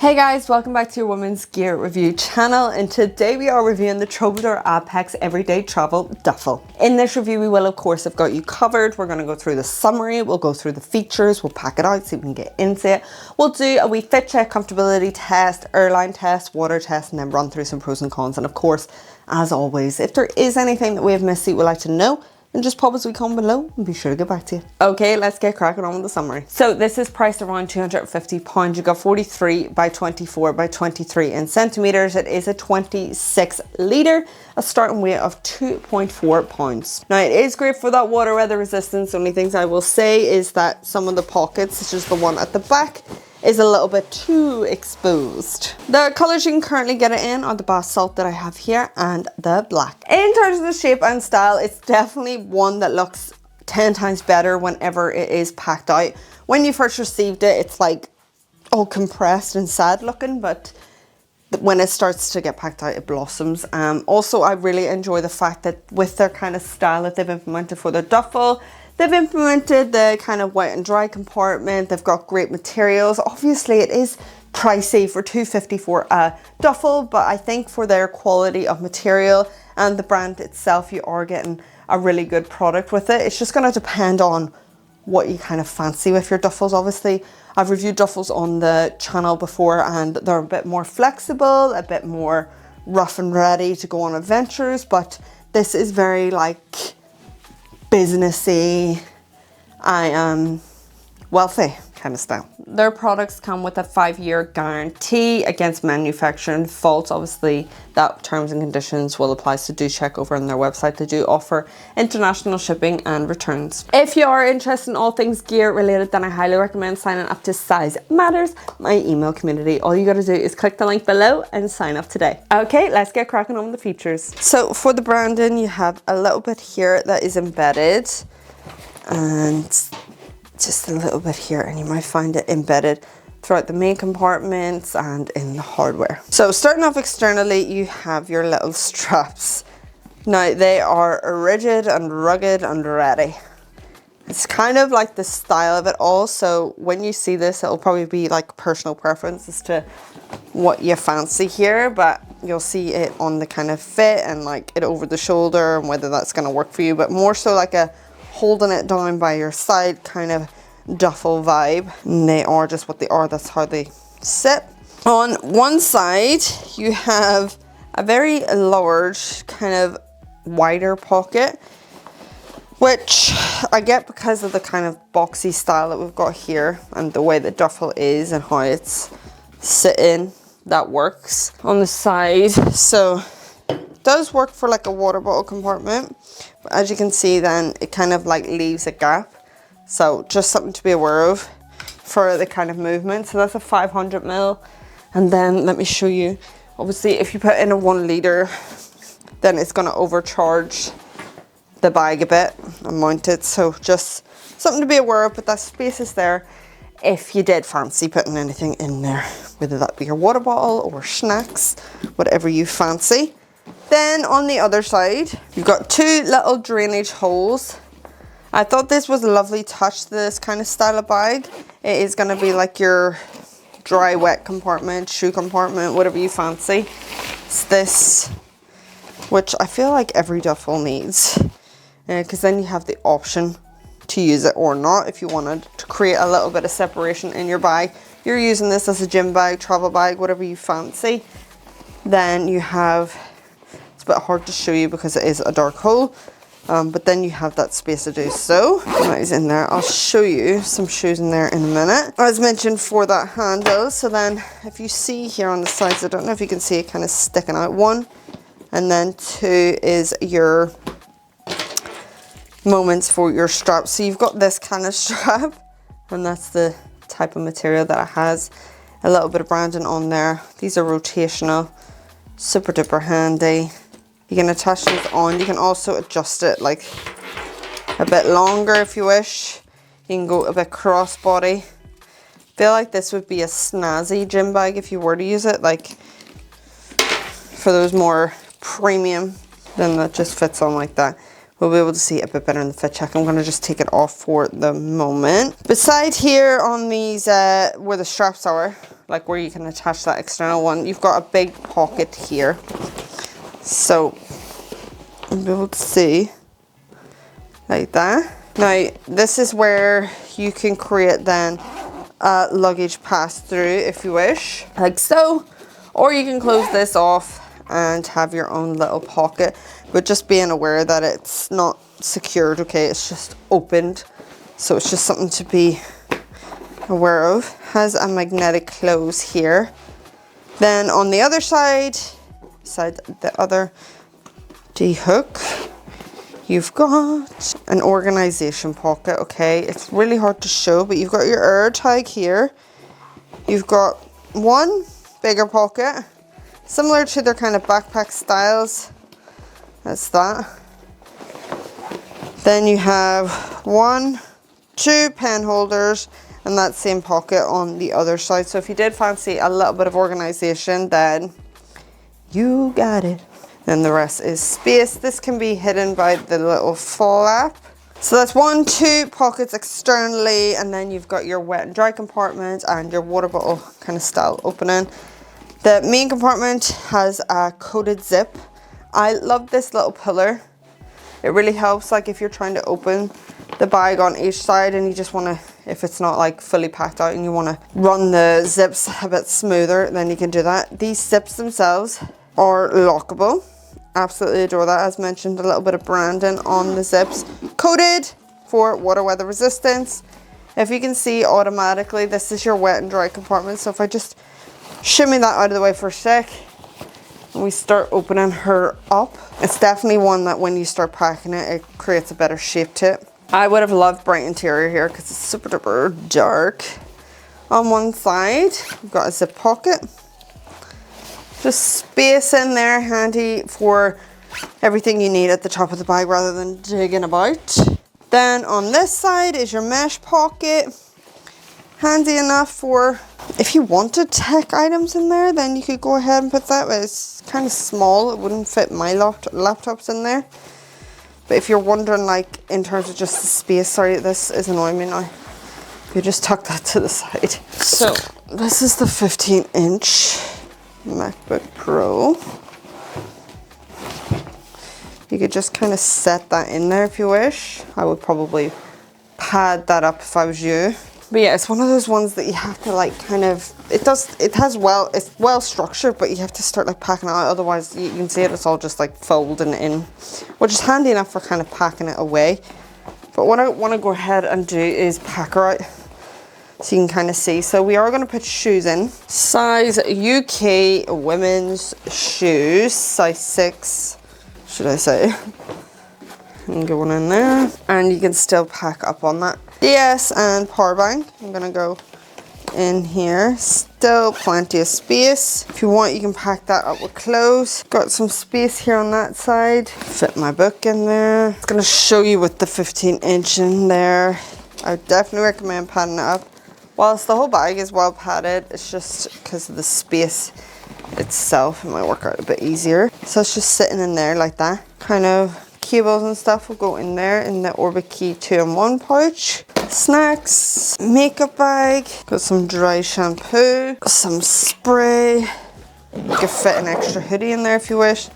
Hey guys, welcome back to your women's gear review channel, and today we are reviewing the Troubadour Apex Everyday Duffle. In this review we will of course have got you covered. We're going to go through the summary, we'll go through the features, we'll pack it out so we can get into it. We'll do a wee fit check, comfortability test, airline test, water test, and then run through some pros and cons. And of course, as always, if there is anything that we have missed that you would like to know, then just pop us a comment below and be sure to get back to you. Okay, let's get cracking on with the summary. So this is priced around £250. You got 43 by 24 by 23 in centimeters. It is a 26 litre, a starting weight of 2.4 pounds. Now it is great for that water weather resistance. The only things I will say is that some of the pockets, such as the one at the back, is a little bit too exposed. The colours you can currently get it in are the basalt that I have here and the black. In terms of the shape and style, it's definitely one that looks 10 times better whenever it is packed out. When you first received it, it's like all compressed and sad looking, but when it starts to get packed out, it blossoms. Also, I really enjoy the fact that with their kind of style that they've implemented for their duffel, they've implemented the kind of wet and dry compartment. They've got great materials. Obviously, it is pricey for $250 for a duffel, but I think for their quality of material and the brand itself, you are getting a really good product with it. It's just going to depend on what you kind of fancy with your duffels. Obviously, I've reviewed duffels on the channel before and they're a bit more flexible, a bit more rough and ready to go on adventures, but this is very like businessy, I am wealthy kind of style. Their products come with a 5-year guarantee against manufacturing faults. Obviously that terms and conditions will apply, so do check over on their website. They do offer international shipping and returns. If you are interested in all things gear related, then I highly recommend signing up to Size Matters, my email community. All you gotta do is click the link below and sign up today. Okay, let's get cracking on with the features. So for the branding, you have a little bit here that is embedded and just a little bit here, and you might find it embedded throughout the main compartments and in the hardware. So starting off externally, you have your little straps. Now they are rigid and rugged and ready. It's kind of like the style of it all. So when you see this, it'll probably be like personal preference as to what you fancy here, but you'll see it on the kind of fit and like it over the shoulder and whether that's going to work for you, but more so like a holding it down by your side kind of duffel vibe. And they are just what they are. That's how they sit. On one side you have a very large kind of wider pocket, which I get because of the kind of boxy style that we've got here and the way the duffel is and how it's sitting. That works on the side, so it does work for like a water bottle compartment. But as you can see, then it kind of like leaves a gap, so just something to be aware of for the kind of movement. So that's a 500 ml, and then let me show you. Obviously if you put in a 1 litre, then it's going to overcharge the bag a bit and mount it, so just something to be aware of. But that space is there if you did fancy putting anything in there, whether that be your water bottle or snacks, whatever you fancy. Then on the other side, you've got 2 little drainage holes. I thought this was a lovely touch to this kind of style of bag. It is going to be like your dry wet compartment, shoe compartment, whatever you fancy. It's this, which I feel like every duffel needs, because then you have the option to use it or not. If you wanted to create a little bit of separation in your bag, you're using this as a gym bag, travel bag, whatever you fancy. Then you have, it's a bit hard to show you because it is a dark hole, but then you have that space to do so. That is in there. I'll show you some shoes in there in a minute. As mentioned, for that handle. So then if you see here on the sides, I don't know if you can see it kind of sticking out, 1, and then 2 is your moments for your strap. So you've got this kind of strap, and that's the type of material that it has. A little bit of branding on there. These are rotational, super duper handy. You can attach these on. You can also adjust it like a bit longer if you wish. You can go a bit crossbody. I feel like this would be a snazzy gym bag if you were to use it, like for those more premium, then that just fits on like that. We'll be able to see a bit better in the fit check. I'm going to just take it off for the moment. Beside here on these, where the straps are, like where you can attach that external one, you've got a big pocket here. So you'll be able to see like that. Now this is where you can create then a luggage pass through if you wish, like so, or you can close this off and have your own little pocket, but just being aware that it's not secured, okay, it's just opened, so it's just something to be aware of. Has a magnetic close here. Then on the other side, the other D-hook, you've got an organization pocket, okay? It's really hard to show, but you've got your air tag here. You've got one bigger pocket, similar to their kind of backpack styles. That's that. Then you have 2 pen holders and that same pocket on the other side. So if you did fancy a little bit of organization, then you got it. Then the rest is space. This can be hidden by the little flap. So that's 2 pockets externally, and then you've got your wet and dry compartment and your water bottle kind of style opening. The main compartment has a coated zip. I love this little pillar. It really helps, like if you're trying to open the bag on each side and you just want to, if it's not like fully packed out and you want to run the zips a bit smoother, then you can do that. These zips themselves are lockable. Absolutely adore that. As mentioned, a little bit of branding on the zips. Coated for water weather resistance. If you can see automatically, this is your wet and dry compartment. So if I just shimmy that out of the way for a sec and we start opening her up, it's definitely one that when you start packing it, it creates a better shape to it. I would have loved bright interior here because it's super duper dark. On one side, we've got a zip pocket. Just space in there, handy for everything you need at the top of the bag rather than digging about. Then on this side is your mesh pocket. Handy enough for if you wanted tech items in there, then you could go ahead and put that, but it's kind of small. It wouldn't fit my laptops in there. But if you're wondering, like in terms of just the space, sorry, this is annoying me now. You just tuck that to the side. So this is the 15-inch MacBook Pro. You could just kind of set that in there if you wish. I would probably pad that up if I was you. But yeah, it's one of those ones that you have to like kind of, it's well structured, but you have to start like packing it out. Otherwise you can see it's all just like folding in, which is handy enough for kind of packing it away. But what I want to go ahead and do is pack her out so you can kind of see. So we are going to put shoes in. Size UK women's shoes, size 6, should I say. And get one in there. And you can still pack up on that. DS and power bank. I'm going to go in here. Still plenty of space. If you want, you can pack that up with clothes. Got some space here on that side. Fit my book in there. It's going to show you with the 15-inch in there. I would definitely recommend padding it up. Whilst the whole bag is well padded, it's just because of the space itself, it might work out a bit easier. So it's just sitting in there like that. Kind of cables and stuff will go in there in the Orbit Key 2-in-1 pouch. Snacks, makeup bag, got some dry shampoo, some spray. You could fit an extra hoodie in there if you wish.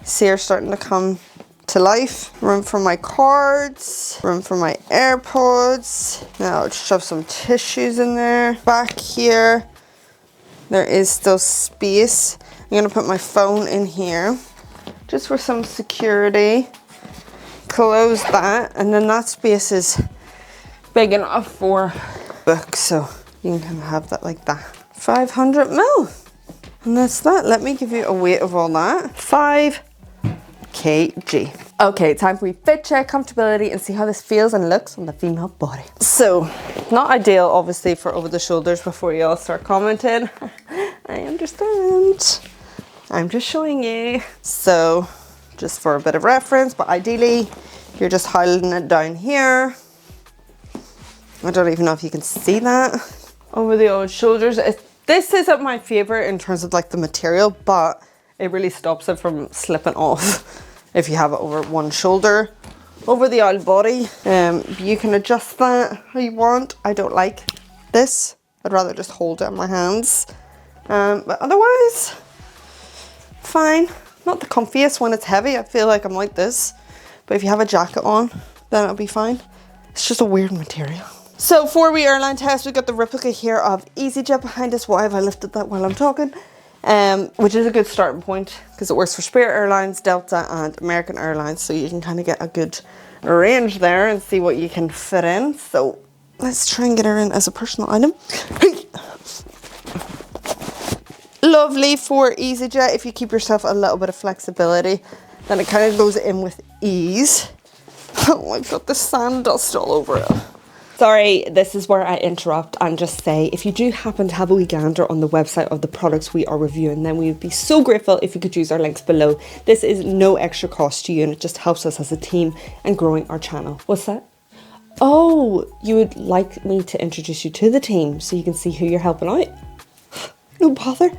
See her starting to come to life. Room for my cards, room for my AirPods. Now I'll shove some tissues in there. Back here, there is still space. I'm gonna put my phone in here just for some security. Close that, and then that space is big enough for books, so you can kind of have that like that. 500 mil, and that's that. Let me give you a weight of all that. 5 kg. Okay, time for fit check, comfortability, and see how this feels and looks on the female body. So, not ideal, obviously, for over the shoulders before you all start commenting. I understand. I'm just showing you. So, just for a bit of reference, but ideally, you're just holding it down here. I don't even know if you can see that. Over the old shoulders. This isn't my favorite in terms of like the material, but it really stops it from slipping off if you have it over one shoulder. Over the old body, you can adjust that how you want. I don't like this. I'd rather just hold it in my hands. But otherwise, fine. Not the comfiest when it's heavy. I feel like I'm like this. But if you have a jacket on, then it'll be fine. It's just a weird material. So for we airline test, we got the replica here of EasyJet behind us. Why have I lifted that while I'm talking? Which is a good starting point because it works for Spirit Airlines, Delta and American Airlines. So you can kind of get a good range there and see what you can fit in. So let's try and get her in as a personal item. Lovely for EasyJet. If you keep yourself a little bit of flexibility, then it kind of goes in with ease. Oh, I've got the sand dust all over it. Sorry, this is where I interrupt and just say, if you do happen to have a wee gander on the website of the products we are reviewing, then we would be so grateful if you could use our links below. This is no extra cost to you and it just helps us as a team and growing our channel. What's that? Oh, you would like me to introduce you to the team so you can see who you're helping out? No bother.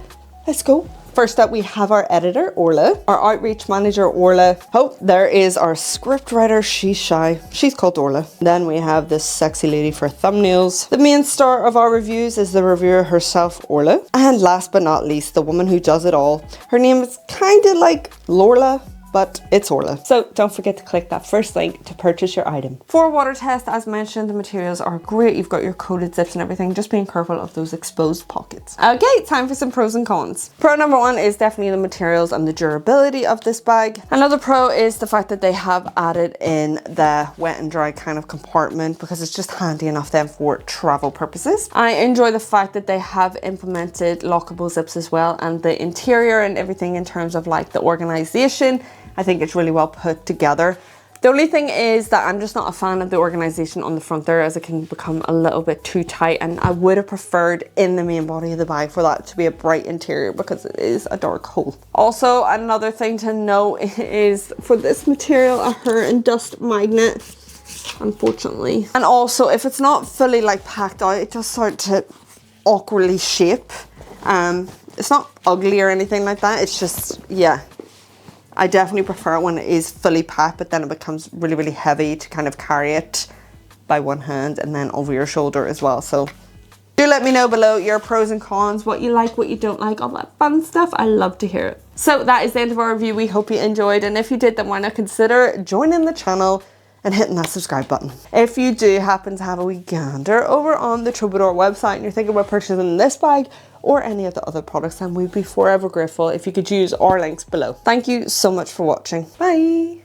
Let's go. First up, we have our editor, Orla, our outreach manager, Orla. Oh, there is our script writer. She's shy. She's called Orla. Then we have this sexy lady for thumbnails. The main star of our reviews is the reviewer herself, Orla. And last but not least, the woman who does it all. Her name is kind of like Lorla, but it's Orla. So don't forget to click that first link to purchase your item. For water test, as mentioned, the materials are great. You've got your coated zips and everything, just being careful of those exposed pockets. Okay, time for some pros and cons. Pro number one is definitely the materials and the durability of this bag. Another pro is the fact that they have added in the wet and dry kind of compartment because it's just handy enough then for travel purposes. I enjoy the fact that they have implemented lockable zips as well, and the interior and everything in terms of like the organization. I think it's really well put together. The only thing is that I'm just not a fan of the organization on the front there, as it can become a little bit too tight, and I would have preferred in the main body of the bag for that to be a bright interior because it is a dark hole. Also, another thing to note is for this material, a hair and dust magnet, unfortunately. And also, if it's not fully like packed out, it does start to awkwardly shape. It's not ugly or anything like that. It's just, yeah. I definitely prefer it when it is fully packed, but then it becomes really, really heavy to kind of carry it by one hand and then over your shoulder as well. So do let me know below your pros and cons, what you like, what you don't like, all that fun stuff. I love to hear it. So that is the end of our review. We hope you enjoyed. And if you did, then why not consider joining the channel and hitting that subscribe button. If you do happen to have a wee gander over on the Troubadour website and you're thinking about purchasing this bag or any of the other products, then we'd be forever grateful if you could use our links below. Thank you so much for watching. Bye.